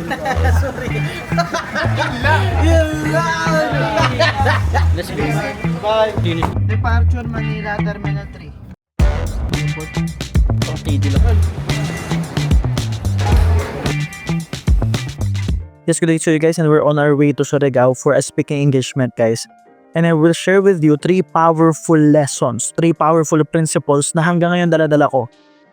Sorry. Yun lang. Let's go. Bye. Finish. Departure Manila Terminal 3. Ang TD lang. Yes, good day to you guys, and we're on our way to Surigao for a speaking engagement, guys. And I will share with you 3 powerful lessons, 3 powerful principles na hanggang ngayon dala-dala ko.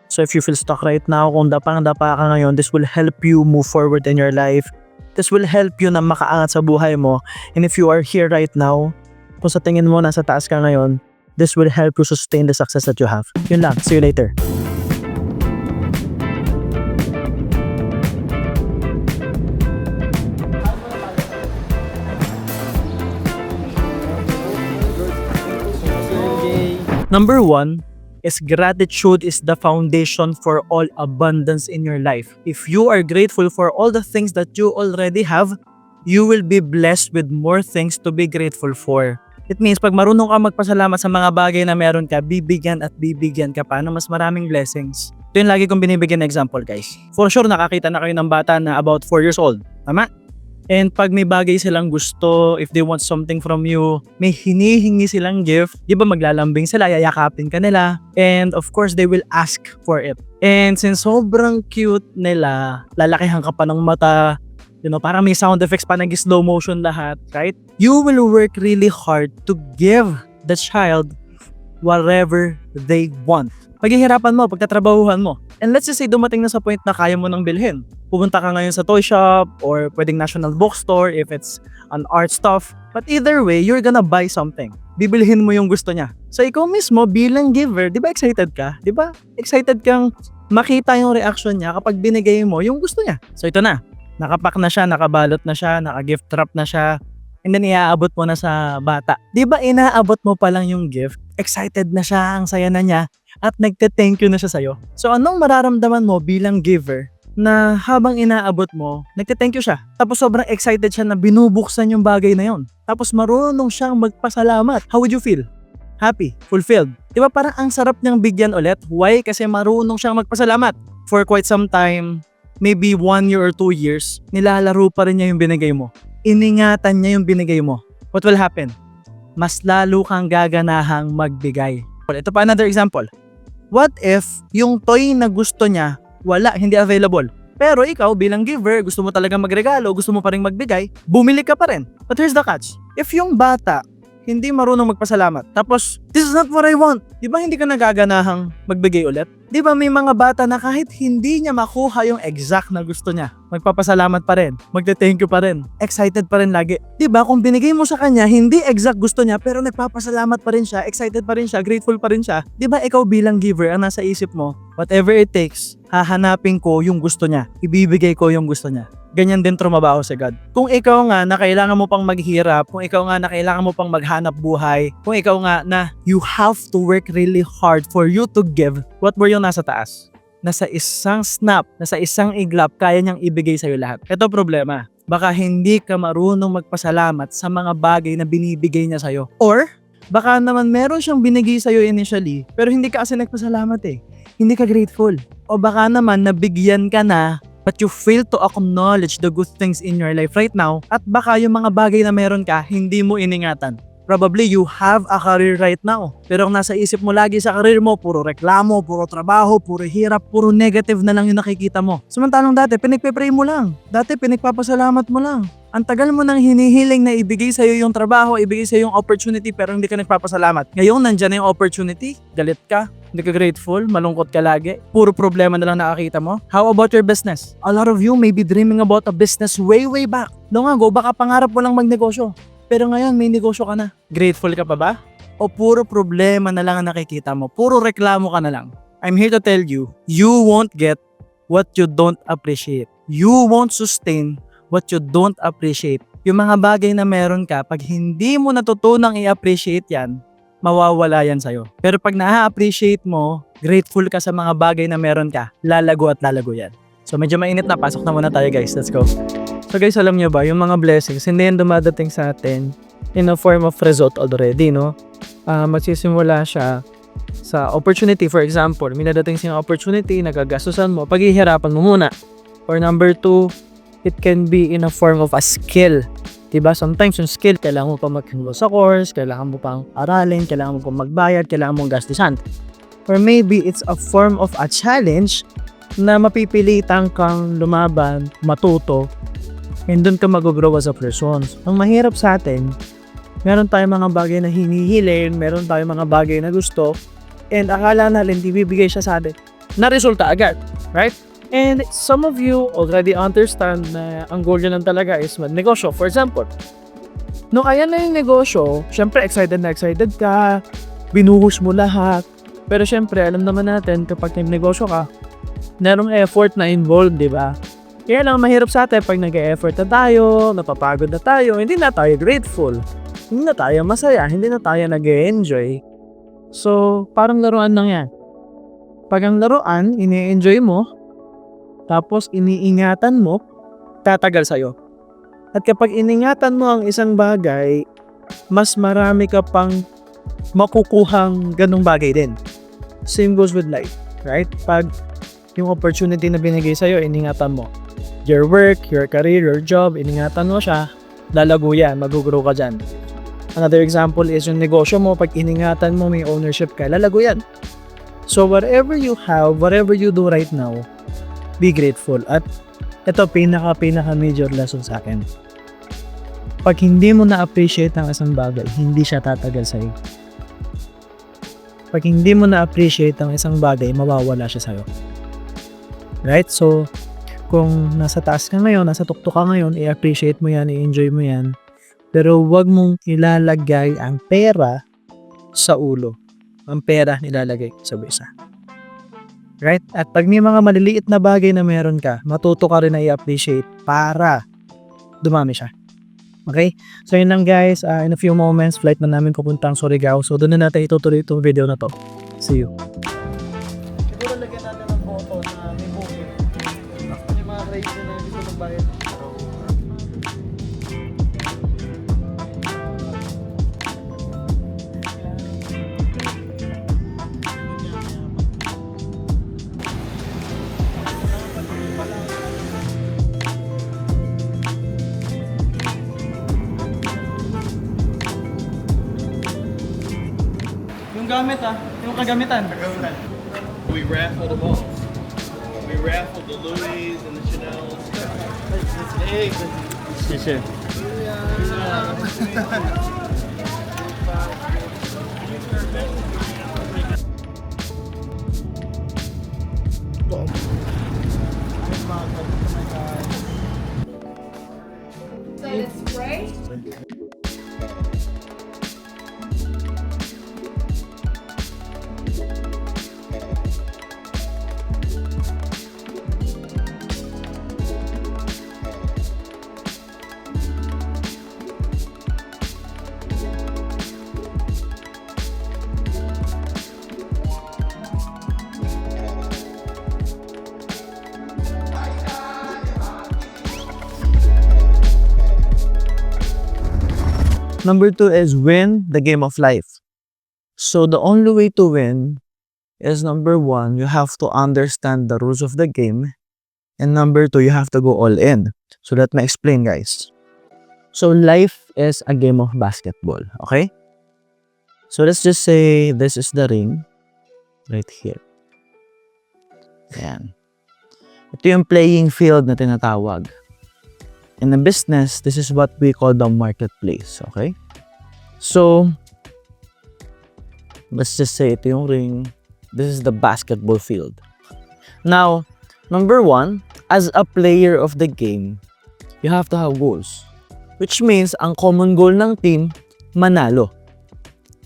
So if you feel stuck right now, kung dapang-dapa ka ngayon, this will help you move forward in your life. This will help you na makaangat sa buhay mo. And if you are here right now, kung sa tingin mo nasa taas ka ngayon, this will help you sustain the success that you have. Yun lang. See you later. Number 1 is gratitude is the foundation for all abundance in your life. If you are grateful for all the things that you already have, you will be blessed with more things to be grateful for. It means pag marunong ka magpasalamat sa mga bagay na meron ka, bibigyan at bibigyan ka pa ng mas maraming blessings. Ito yung lagi kong binibigyan na example, guys. For sure, nakakita na kayo ng bata na about 4 years old. Tama? And pag may bagay silang gusto, if they want something from you, may hinihingi silang gift, di ba maglalambing sila, yayakapin ka nila, and of course, they will ask for it. And since sobrang cute nila, lalakihan ka pa ng mata, you know, parang may sound effects pa, nag-slow motion lahat, right? You will work really hard to give the child whatever they want. Paghihirapan mo, pagtatrabahuhan mo. And let's just say dumating na sa point na kaya mo nang bilhin. Pupunta ka ngayon sa toy shop or pwedeng national bookstore if it's an art stuff. But either way, you're gonna buy something. Bibilhin mo yung gusto niya. So ikaw mismo bilang giver, di ba excited ka? Di ba? Excited kang makita yung reaction niya kapag binigay mo yung gusto niya. So ito na. Nakapack na siya, nakabalot na siya, naka-gift wrap na siya. And then iaabot mo na sa bata. Di ba inaabot mo pa lang yung gift? Excited na siya, ang saya na niya, at nagte-thank you na siya sa'yo. So anong mararamdaman mo bilang giver na habang inaabot mo, nagte-thank you siya. Tapos sobrang excited siya na binubuksan yung bagay na yon. Tapos marunong siyang magpasalamat. How would you feel? Happy? Fulfilled? Diba parang ang sarap niyang bigyan ulit? Why? Kasi marunong siyang magpasalamat. For quite some time, maybe 1 year or 2 years, nilalaro pa rin niya yung binigay mo. Iningatan niya yung binigay mo. What will happen? Mas lalo kang gaganahang magbigay. Ito pa another example. What if yung toy na gusto niya wala, hindi available. Pero ikaw bilang giver, gusto mo talaga magregalo, gusto mo pa rin magbigay, bumili ka pa rin. But here's the catch. If yung bata hindi marunong magpasalamat, tapos, this is not what I want, di ba hindi ka nagaganahang magbigay ulit? Di ba may mga bata na kahit hindi niya makuha yung exact na gusto niya, magpapasalamat pa rin, magte-thank you pa rin, excited pa rin lagi. Di ba kung binigay mo sa kanya, hindi exact gusto niya, pero nagpapasalamat pa rin siya, excited pa rin siya, grateful pa rin siya. Di ba ikaw bilang giver, ang nasa isip mo, whatever it takes, hahanapin ko yung gusto niya, ibibigay ko yung gusto niya. Ganyan din trumabaho sa God. Kung ikaw nga na kailangan mo pang maghirap, kung ikaw nga na kailangan mo pang maghanap buhay, kung ikaw nga na you have to work really hard for you to give, what were yung nasa taas? Nasa isang snap, nasa isang iglap, kaya niyang ibigay sa'yo lahat. Ito problema. Baka hindi ka marunong magpasalamat sa mga bagay na binibigay niya sa'yo. Or, baka naman meron siyang binigay sa'yo initially, pero hindi ka kasi nagpasalamat eh. Hindi ka grateful. O baka naman nabigyan ka na, but you fail to acknowledge the good things in your life right now, at baka yung mga bagay na meron ka, hindi mo iningatan. Probably you have a career right now, pero ang nasa isip mo lagi sa career mo, puro reklamo, puro trabaho, puro hirap, puro negative na lang yung nakikita mo. Samantalang dati, pinagpe-pray mo lang. Dati, pinagpapasalamat mo lang. Ang tagal mo nang hinihiling na ibigay sa'yo yung trabaho, ibigay sa'yo yung opportunity, pero hindi ka nagpapasalamat. Ngayon, nandyan na yung opportunity, galit ka, hindi ka grateful, malungkot ka lagi, puro problema na lang nakakita mo. How about your business? A lot of you may be dreaming about a business way back. Long ago, baka pangarap mo lang magnegosyo. Pero ngayon, may negosyo ka na. Grateful ka pa ba? O puro problema na lang ang nakikita mo? Puro reklamo ka na lang? I'm here to tell you, you won't get what you don't appreciate. You won't sustain what you don't appreciate. Yung mga bagay na meron ka, pag hindi mo natutunang i-appreciate yan, mawawala yan sa'yo. Pero pag na-appreciate mo, grateful ka sa mga bagay na meron ka, lalago at lalago yan. So medyo mainit na, pasok na muna tayo guys, let's go. So guys, alam nyo ba, yung mga blessings, hindi yan dumadating sa atin in a form of result already, no? Magsisimula siya sa opportunity. For example, may nadating siyang opportunity, nagagastusan mo, paghihirapan mo muna. Or number 2, It can be in a form of a skill. Diba? Sometimes yung skill, kailangan mo pa mag-enroll sa course, kailangan mo pang aralin, kailangan mo pang magbayad, kailangan mong gastusan. Or maybe it's a form of a challenge na mapipilitan kang lumaban, matuto, and doon ka mag-grow as a person. Ang mahirap sa atin, meron tayong mga bagay na hinihilin, meron tayong mga bagay na gusto, and akala natin ibibigay siya sa atin na resulta agad, right? And some of you already understand na ang goal nyo lang talaga is magnegosyo. For example, nung ayan na yung negosyo, syempre excited na excited ka, binuhos mo lahat, pero syempre alam naman natin kapag nagnegosyo ka, merong effort na involved, di ba? Kaya lang mahirap sa atin pag nag-e-effort na tayo, napapagod na tayo, hindi na tayo grateful, hindi na tayo masaya, hindi na tayo nag-e-enjoy. So, parang laruan lang yan. Pag ang laruan, ini-enjoy mo, tapos iniingatan mo, tatagal sa'yo. At kapag iningatan mo ang isang bagay, mas marami ka pang makukuhang ganong bagay din. Same goes with life, right? Pag yung opportunity na binigay sa'yo, iningatan mo. Your work, your career, your job, iningatan mo siya, lalago yan, mag-grow ka dyan. Another example is yung negosyo mo, pag iningatan mo, may ownership ka, lalago yan. So whatever you have, whatever you do right now, be grateful. At ito, pinaka major lesson sa akin. Pag hindi mo na-appreciate ang isang bagay, hindi siya tatagal sa'yo. Pag hindi mo na-appreciate ang isang bagay, mawawala siya sa'yo. Right? So, kung nasa taas ka ngayon, nasa tuktok ka ngayon, i-appreciate mo yan, i-enjoy mo yan. Pero wag mong ilalagay ang pera sa ulo. Ang pera nilalagay sa bisa. Right? At pag may mga maliliit na bagay na meron ka, matuto ka rin na i-appreciate para dumami siya. Okay? So yun lang guys, in a few moments, flight na namin pupuntang Surigao. So doon na natin itutuloy itong video na to. See you. Siguro lagyan natin ng photo na may booking. Yung mga crazy na gusto magbayad. Yung gamit yung kagamitan. We raffled them all. We raffled the Louis and the Chanel's. It's eggs. Yes, So the spray? Number 2 is win the game of life. So the only way to win is number 1, you have to understand the rules of the game. And number 2, you have to go all in. So let me explain guys. So life is a game of basketball, okay? So let's just say this is the ring right here. Ayan. Ito yung playing field na tinatawag. In the business, this is what we call the marketplace, okay? So, let's just say ito yung ring. This is the basketball field. Now, number 1, as a player of the game, you have to have goals. Which means, ang common goal ng team, manalo.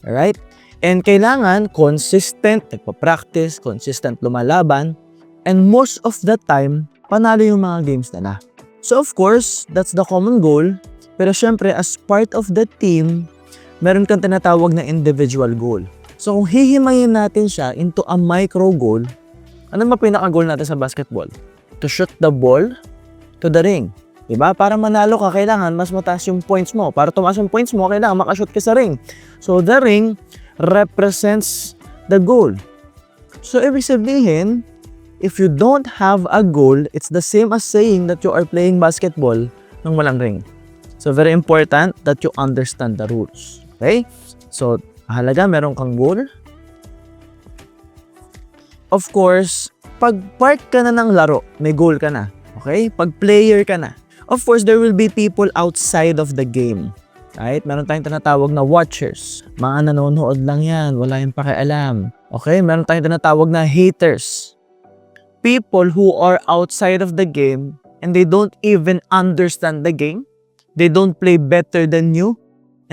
Alright? And kailangan consistent, nagpa-practice, consistent lumalaban, and most of the time, panalo yung mga games nila. So of course, that's the common goal. Pero syempre, as part of the team, meron kang tinatawag na individual goal. So kung hihimayin natin siya into a micro goal, ano ba pinaka-goal natin sa basketball? To shoot the ball to the ring. Diba? Para manalo ka, kailangan mas mataas yung points mo. Para tumaas yung points mo, kailangan makashoot ka sa ring. So the ring represents the goal. So ibig sabihin, If you don't have a goal, it's the same as saying that you are playing basketball nang walang ring. So, very important that you understand the rules. Okay? So, mahalaga, meron kang goal. Of course, pag part ka na ng laro, may goal ka na. Okay? Pag player ka na. Of course, there will be people outside of the game. Right? Meron tayong tinatawag na watchers. Mga nanonood lang yan. Wala yung pakialam. Okay? Meron tayong tinatawag na haters. People who are outside of the game and they don't even understand the game. They don't play better than you.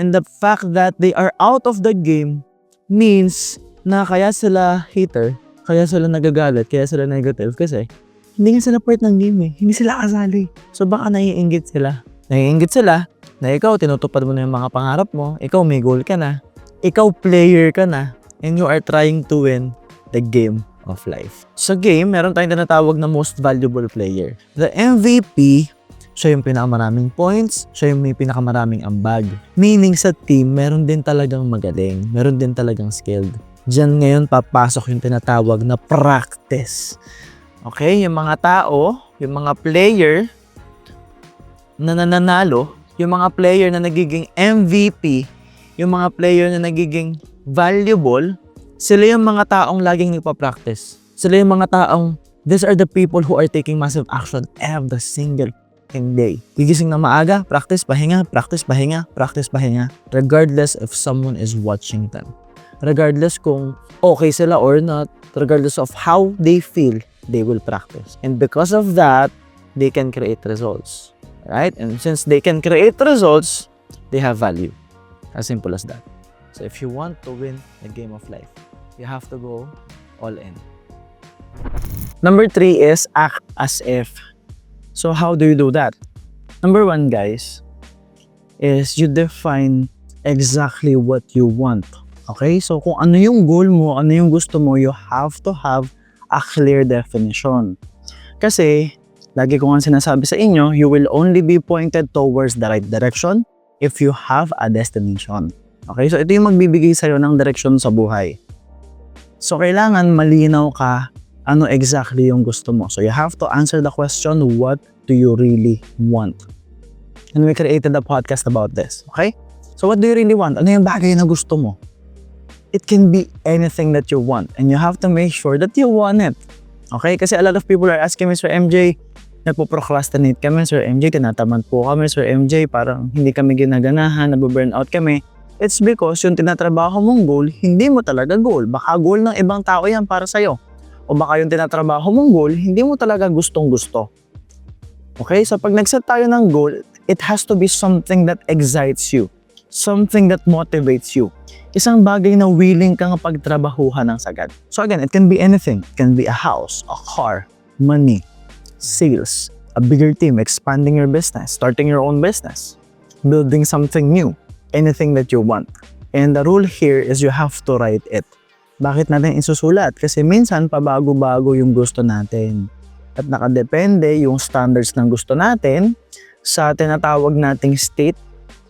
And the fact that they are out of the game means na kaya sila hater, kaya sila nagagalit, kaya sila negative kasi hindi nga sila part ng game eh. Hindi sila kasali. So baka naiinggit sila. Naiinggit sila na ikaw tinutupad mo na yung mga pangarap mo, ikaw may goal ka na, ikaw player ka na, and you are trying to win the game of life. Sa game, meron tayong tinatawag na most valuable player. The MVP, siya yung pinakamaraming points, siya yung may pinakamaraming ambag. Meaning sa team, meron din talagang magaling, meron din talagang skilled. Diyan ngayon papasok yung tinatawag na practice. Okay, yung mga tao, yung mga player na nananalo, yung mga player na nagiging MVP, yung mga player na nagiging valuable, sila yung mga taong laging nagpa-practice. Sila yung mga taong, these are the people who are taking massive action every single day. Gigising na maaga, practice, pahinga, practice, pahinga, practice, pahinga, regardless if someone is watching them. Regardless kung okay sila or not, regardless of how they feel, they will practice. And because of that, they can create results. Right? And since they can create results, they have value. As simple as that. So if you want to win the game of life, you have to go all in. Number 3 is act as if. So how do you do that? Number 1, guys, is you define exactly what you want. Okay? So kung ano yung goal mo, ano yung gusto mo, you have to have a clear definition. Kasi, lagi ko nga sinasabi sa inyo, you will only be pointed towards the right direction if you have a destination. Okay? So ito yung magbibigay sa'yo ng direction sa buhay. So kailangan malinaw ka ano exactly yung gusto mo. So you have to answer the question, what do you really want? And we created a podcast about this. Okay? So what do you really want? Ano yung bagay na gusto mo? It can be anything that you want. And you have to make sure that you want it. Okay? Kasi a lot of people are asking me, Sir MJ, nagpo-procrastinate kami, Sir MJ, tinatamad po kami, Sir MJ, parang hindi kami ginaganahan, nabu-burnout kami. It's because yung tinatrabaho mong goal, hindi mo talaga goal. Baka goal ng ibang tao yan para sa'yo. O baka yung tinatrabaho mong goal, hindi mo talaga gustong-gusto. Okay? So pag nag-set tayo ng goal, it has to be something that excites you. Something that motivates you. Isang bagay na willing kang pagtrabahuhan ng sagad. So again, it can be anything. It can be a house, a car, money, sales, a bigger team, expanding your business, starting your own business, building something new. Anything that you want. And the rule here is you have to write it. Bakit natin isusulat? Kasi minsan pabago-bago yung gusto natin. At nakadepende yung standards ng gusto natin sa tinatawag nating state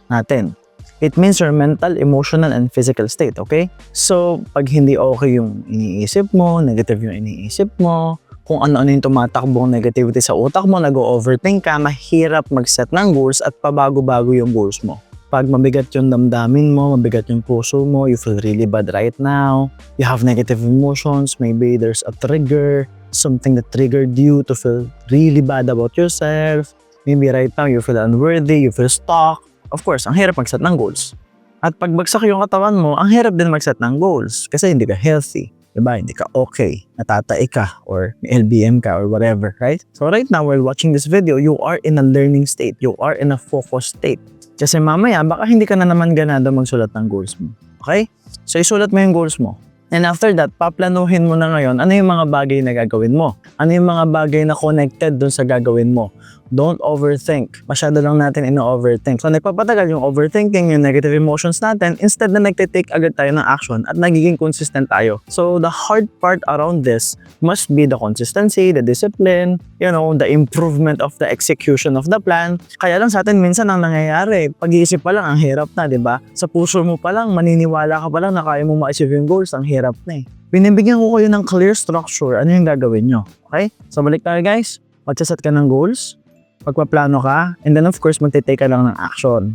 natin. It means your mental, emotional, and physical state, okay? So, pag hindi okay yung iniisip mo, negative yung iniisip mo, kung ano-ano yung tumatakbong negativity sa utak mo, nag-overthink ka, mahirap mag-set ng goals at pabago-bago yung goals mo. Pag mabigat yung damdamin mo, mabigat yung puso mo, you feel really bad right now, you have negative emotions, maybe there's a trigger, something that triggered you to feel really bad about yourself, maybe right now you feel unworthy, you feel stuck. Of course, ang hirap mag-set ng goals. At pag bagsak yung katawan mo, ang hirap din mag-set ng goals kasi hindi ka healthy. Diba? Hindi ka okay, natatay ka, or may LBM ka, or whatever, right? So right now, while watching this video, you are in a learning state. You are in a focused state. Kasi mamaya, baka hindi ka na naman ganado magsulat ng goals mo. Okay? So isulat mo yung goals mo. And after that, paplanuhin mo na ngayon ano yung mga bagay na gagawin mo. Ano yung mga bagay na connected dun sa gagawin mo. Don't overthink. Masyado lang natin ino-overthink. So, nagpapatagal yung overthinking, yung negative emotions natin, instead na nagtitake agad tayo ng action at nagiging consistent tayo. So, the hard part around this must be the consistency, the discipline, the improvement of the execution of the plan. Kaya lang sa atin minsan ang nangyayari, pag-iisip pa lang, ang hirap na, di ba? Sa puso mo pa lang, maniniwala ka pa lang na kaya mo ma-achieve yung goals, ang hirap na eh. Binibigyan ko kayo ng clear structure, ano yung gagawin nyo. Okay? So, balik tayo guys. Magsaset ka ng goals, pagpaplano ka, and then of course, magte-take ka lang ng action.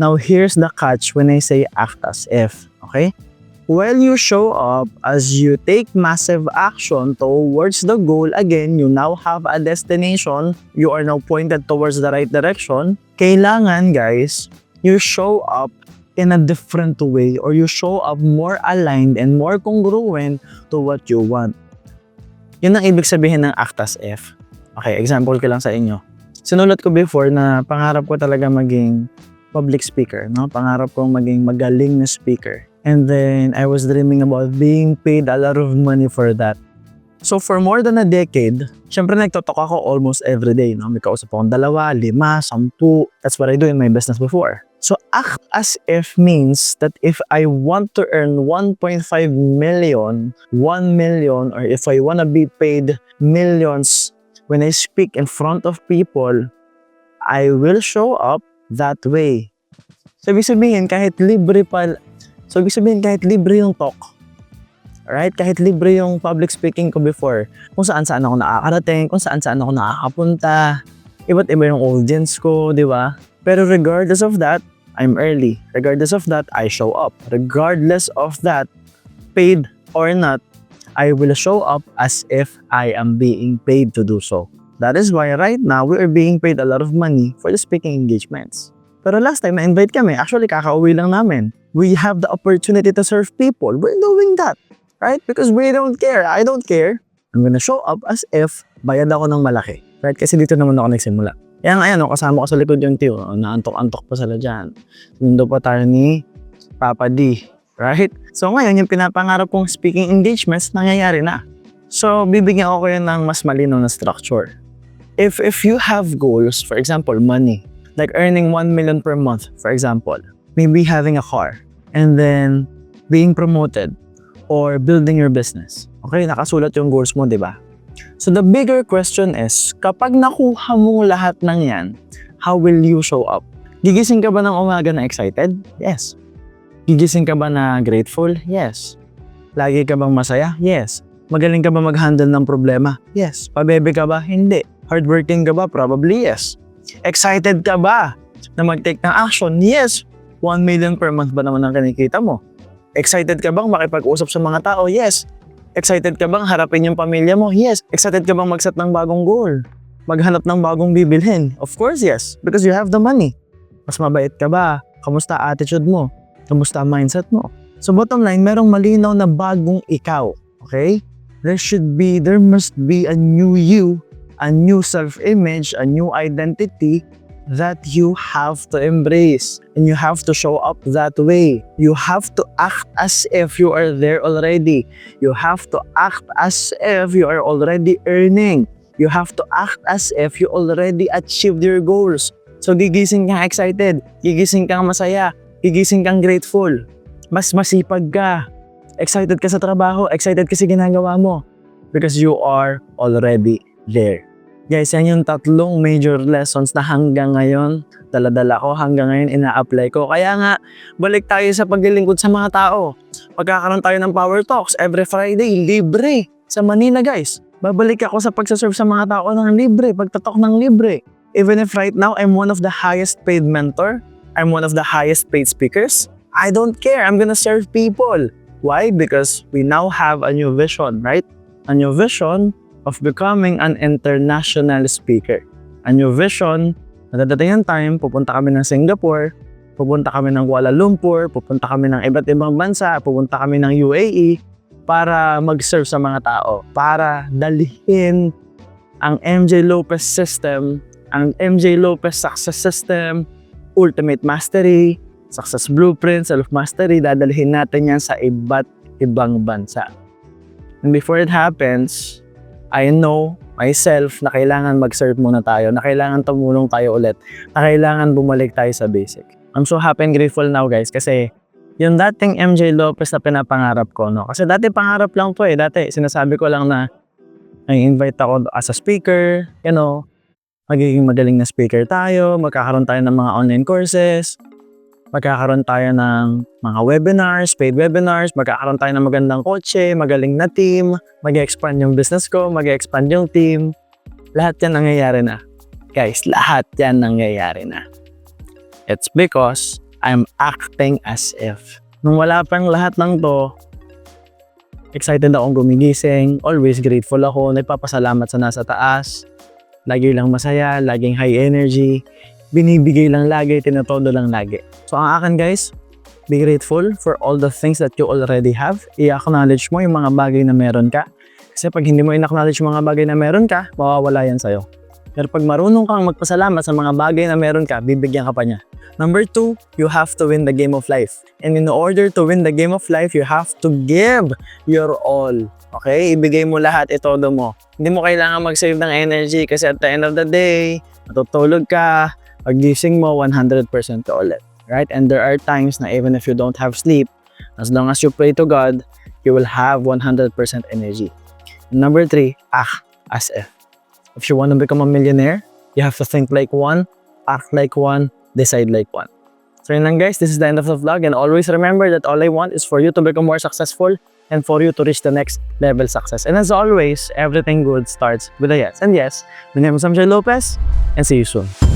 Now, here's the catch when I say act as if. Okay? When you show up, as you take massive action towards the goal, again, you now have a destination, you are now pointed towards the right direction, kailangan, guys, you show up in a different way or you show up more aligned and more congruent to what you want. Yun ang ibig sabihin ng act as if. Okay, example ko lang sa inyo. Sinulat ko before na pangarap ko talaga maging public speaker, no? Pangarap kong maging magaling na speaker. And then I was dreaming about being paid a lot of money for that. So for more than a decade, syempre nagtotalk ako almost every day, no? May kausap akong 2, 5, 10. That's what I do in my business before. So act as if means that if I want to earn 1.5 million, 1 million, or if I want to be paid millions when I speak in front of people, I will show up that way. So ibig sabihin kahit libre yung talk. Alright? Kahit libre yung public speaking ko before, kung saan-saan ako nakakarating, kung saan-saan ako nakakapunta, iba't iba yung audience ko, di ba? Pero regardless of that, I'm early. Regardless of that, I show up. Regardless of that, paid or not, I will show up as if I am being paid to do so. That is why right now, we are being paid a lot of money for the speaking engagements. Pero last time, na-invite kami. Actually, kakauwi lang namin. We have the opportunity to serve people. We're doing that. Right? Because we don't care. I don't care. I'm gonna show up as if bayad ako ng malaki. Right? Kasi dito naman ako nagsimula. Yan, ayan, kasama ko sa likod yung tiyo. Naantok-antok pa sila dyan. Sundo pa tayo ni Papa D. Right? So ngayon, yung pinapangarap kong speaking engagements, nangyayari na. So, bibigyan ko kayo ng mas malinaw na structure. If you have goals, for example, money, like earning 1 million per month, for example, maybe having a car, and then being promoted, or building your business. Okay, nakasulat yung goals mo, di ba? So the bigger question is, kapag nakuha mo lahat ng yan, how will you show up? Gigising ka ba ng umaga na excited? Yes. Gigising ka ba na grateful? Yes. Lagi ka bang masaya? Yes. Magaling ka ba mag-handle ng problema? Yes. Pabebe ka ba? Hindi. Hardworking ka ba? Probably yes. Excited ka ba na mag-take ng action? Yes. 1 million per month ba naman ang kinikita mo? Excited ka bang makipag-usap sa mga tao? Yes. Excited ka bang harapin yung pamilya mo? Yes. Excited ka bang mag-set ng bagong goal? Maghanap ng bagong bibilhin? Of course, yes. Because you have the money. Mas mabait ka ba? Kamusta attitude mo? Kamusta mindset mo? So bottom line, merong malinaw na bagong ikaw. Okay? There must be a new you, a new self-image, a new identity that you have to embrace. And you have to show up that way. You have to act as if you are there already. You have to act as if you are already earning. You have to act as if you already achieved your goals. So gigising kang excited, gigising kang masaya, gigising kang grateful, mas masipag ka, excited ka sa trabaho, excited ka sa ginagawa mo because you are already there. Guys, yan yung 3 major lessons na hanggang ngayon, dala-dala ko, hanggang ngayon ina-apply ko. Kaya nga, balik tayo sa paglilingkod sa mga tao. Pagkakaroon tayo ng Power Talks every Friday, libre sa Manila, guys. Babalik ako sa pagsaserve sa mga tao ng libre, pagtatalk ng libre. Even if right now, I'm one of the highest paid mentor, I'm one of the highest paid speakers, I don't care. I'm gonna serve people. Why? Because we now have a new vision, right? A new vision of becoming an international speaker. A new vision, na dadating ang time, pupunta kami ng Singapore, pupunta kami ng Kuala Lumpur, pupunta kami ng iba't ibang bansa, pupunta kami ng UAE para mag-serve sa mga tao, para dalhin ang MJ Lopez system, ang MJ Lopez Success System, Ultimate Mastery, Success Blueprint, Self-Mastery, dadalhin natin yan sa iba't ibang bansa. And before it happens, I know myself, na kailangan mag-serve muna tayo, na kailangan tumulong tayo ulit, na kailangan bumalik tayo sa basic. I'm so happy and grateful now guys kasi yung dating MJ Lopez na pinapangarap ko, no? Kasi dati pangarap lang to eh. Dati sinasabi ko lang na ay invite ako as a speaker, you know, magiging magaling na speaker tayo, magkakaroon tayo ng mga online courses, magkakaroon tayo ng mga webinars, paid webinars, magkakaroon tayo ng magandang kotse, magaling na team, mag-expand yung business ko, mag-expand yung team. Lahat yan nangyayari na. Guys, lahat yan nangyayari na. It's because I'm acting as if. Nung wala pang lahat ng to, excited akong gumigising, always grateful ako, nagpapasalamat sa nasa taas, lagi lang masaya, laging high energy, binibigay lang lagi, tinatodo lang lagi. So ang akin guys, be grateful for all the things that you already have. I-acknowledge mo yung mga bagay na meron ka. Kasi pag hindi mo i-acknowledge yung mga bagay na meron ka, mawawala yan sa'yo. Pero pag marunong kang magpasalamat sa mga bagay na meron ka, bibigyan ka pa niya. Number 2, you have to win the game of life. And in order to win the game of life, you have to give your all. Okay? Ibigay mo lahat, itodo mo. Hindi mo kailangan mag-save ng energy kasi at the end of the day, matutulog ka, pag-gising mo, 100% ka ulit. Right? And there are times na even if you don't have sleep, as long as you pray to God, you will have 100% energy. Number 3, act as if. If you want to become a millionaire, you have to think like one, act like one, decide like one. So yun lang guys, this is the end of the vlog, and always remember that all I want is for you to become more successful and for you to reach the next level success. And as always, everything good starts with a yes. And yes, my name is MJ Lopez, and see you soon.